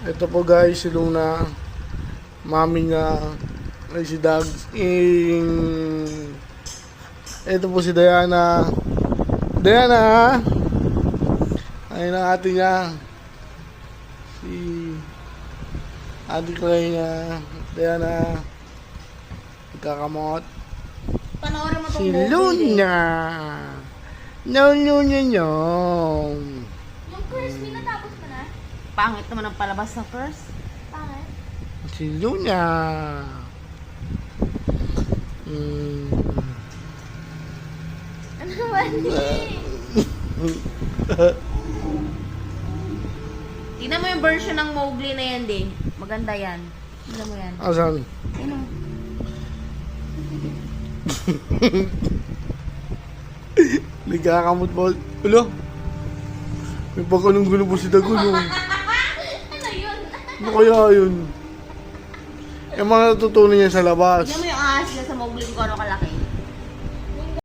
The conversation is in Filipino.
Ito po guys, si Luna. Mami nga. Ay si Dags. Ito po si Diana. Diana! Ayun ang ate niya. Si Ate Clay niya. Diana. Nagkakamot. Panoorin mo Si itong Luna. No. Yung curse, minatapos mo na? Pangit naman ang palabas na curse. Pangit? Si Luna. Ano naman Tingnan mo yung version ng Mowgli na yan, din. Maganda yan. Tingnan mo yan. Asan? Ano? Nagkakamot mo. Wala. May pagkanong po si Dagon. Oh. Ano yun? Ano kaya yun? Yung mga natutunan niya sa labas. Tingnan mo yung ahas niya sa Mowgli kung ano kalaki.